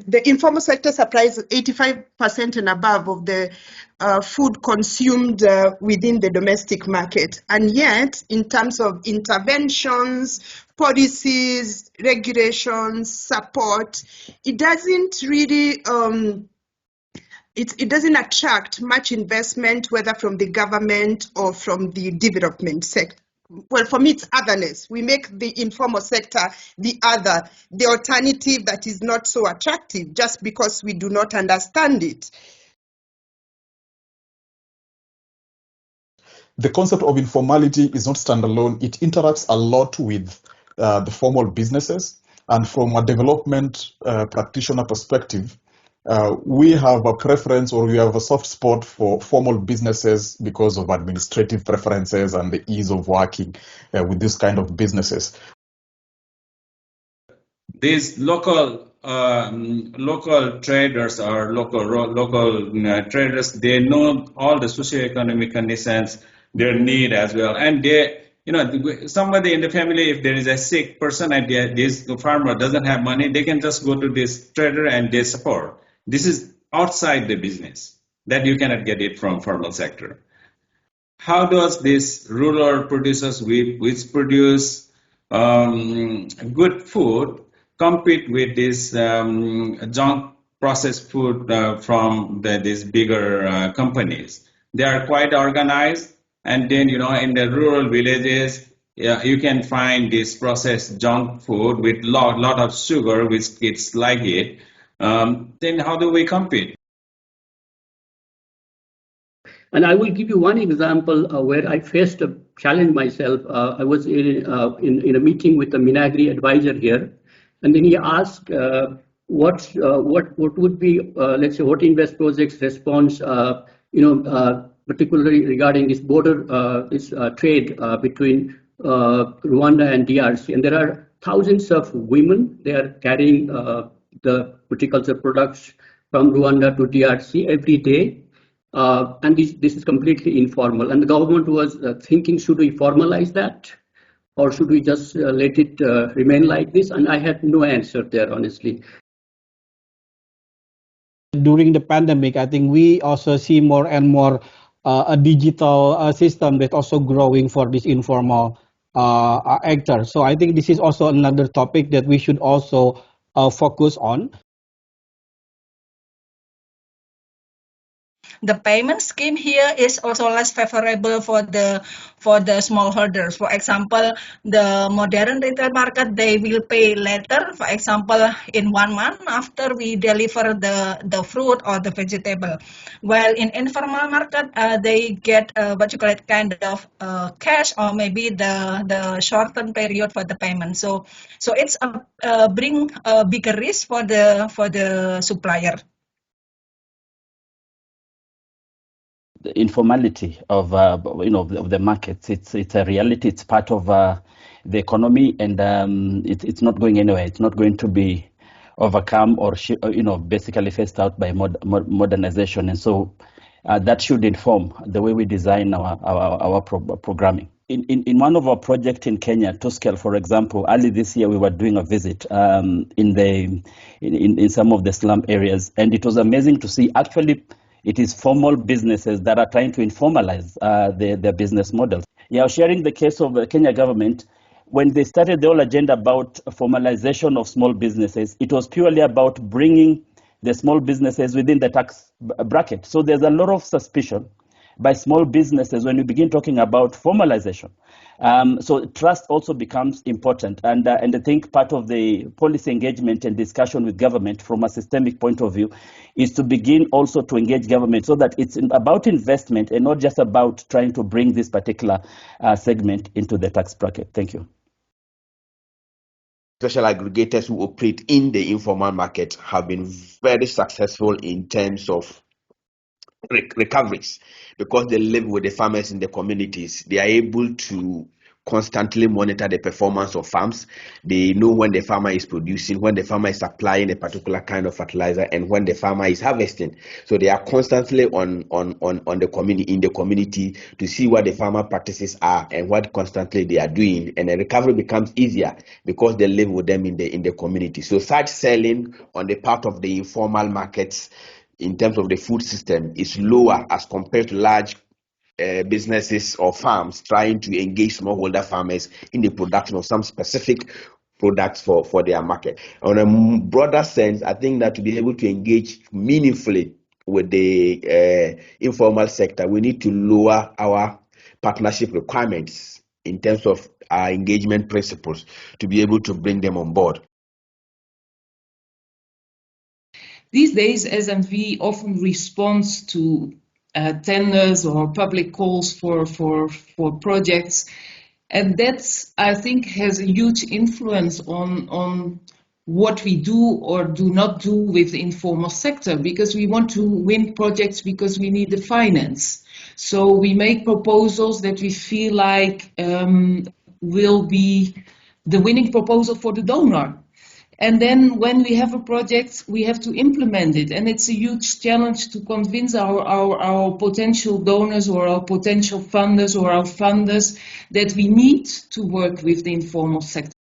the informal sector supplies 85% and above of the food consumed within the domestic market. And yet, in terms of interventions, policies, regulations, support, it doesn't really it doesn't attract much investment, whether from the government or from the development sector. Well, for me, it's otherness. We make the informal sector the other, the alternative that is not so attractive, just because we do not understand it. The concept of informality is not standalone. It interacts a lot with the formal businesses. And from a development practitioner perspective, we have a preference, or we have a soft spot for formal businesses because of administrative preferences and the ease of working with this kind of businesses. These local traders or local traders, they know all the socioeconomic conditions, their need as well, and they, somebody in the family, if there is a sick person and this farmer doesn't have money, they can just go to this trader and they support. This is outside the business that you cannot get it from formal sector. How does this rural producers which produce good food compete with this junk processed food from these bigger companies? They are quite organized, and then in the rural villages you can find this processed junk food with lot of sugar which kids like it. Then how do we compete? And I will give you one example where I faced a challenge myself. I was in a meeting with the Minagri advisor here, and then he asked what would be, let's say, what Invest Project's response, particularly regarding this border, this trade between Rwanda and DRC. And there are thousands of women. They are carrying the horticulture products from Rwanda to DRC every day. And this is completely informal. And the government was thinking, should we formalize that? Or should we just let it remain like this? And I had no answer there, honestly. During the pandemic, I think we also see more and more a digital system that's also growing for this informal actor. So I think this is also another topic that we should also focus on. The payment scheme here is also less favorable for the smallholders. For example, the modern retail market, they will pay later. For example, in 1 month after we deliver the fruit or the vegetable. While in informal market, they get what you call it, kind of cash, or maybe the short-term period for the payment. So it's bring a bigger risk for the supplier. The informality of the markets, it's a reality. It's part of the economy, and it's not going anywhere. It's not going to be overcome or basically phased out by modernization. And so that should inform the way we design our programming. In one of our projects in Kenya, Tuskel, for example, early this year we were doing a visit in some of the slum areas, and it was amazing to see actually. It is formal businesses that are trying to informalize their business models. Yeah, sharing the case of the Kenya government, when they started the whole agenda about formalization of small businesses, it was purely about bringing the small businesses within the tax bracket. So there's a lot of suspicion by small businesses when we begin talking about formalization. So trust also becomes important, and I think part of the policy engagement and discussion with government from a systemic point of view is to begin also to engage government so that it's about investment and not just about trying to bring this particular segment into the tax bracket. Thank you. Special aggregators who operate in the informal market have been very successful in terms of recoveries, because they live with the farmers in the communities. They are able to constantly monitor the performance of farms. They know when the farmer is producing, when the farmer is applying a particular kind of fertilizer, and when the farmer is harvesting. So they are constantly on the community, in the community, to see what the farmer practices are and what constantly they are doing, and the recovery becomes easier because they live with them in the community. So such selling on the part of the informal markets in terms of the food system is lower as compared to large businesses or farms trying to engage smallholder farmers in the production of some specific products for their market. On a broader sense, I think that to be able to engage meaningfully with the informal sector, we need to lower our partnership requirements in terms of our engagement principles to be able to bring them on board. These days, SNV often responds to tenders or public calls for projects, and that, I think, has a huge influence on what we do or do not do with the informal sector, because we want to win projects because we need the finance. So we make proposals that we feel like will be the winning proposal for the donor. And then when we have a project, we have to implement it. And it's a huge challenge to convince our potential donors or our potential funders or our funders that we need to work with the informal sector.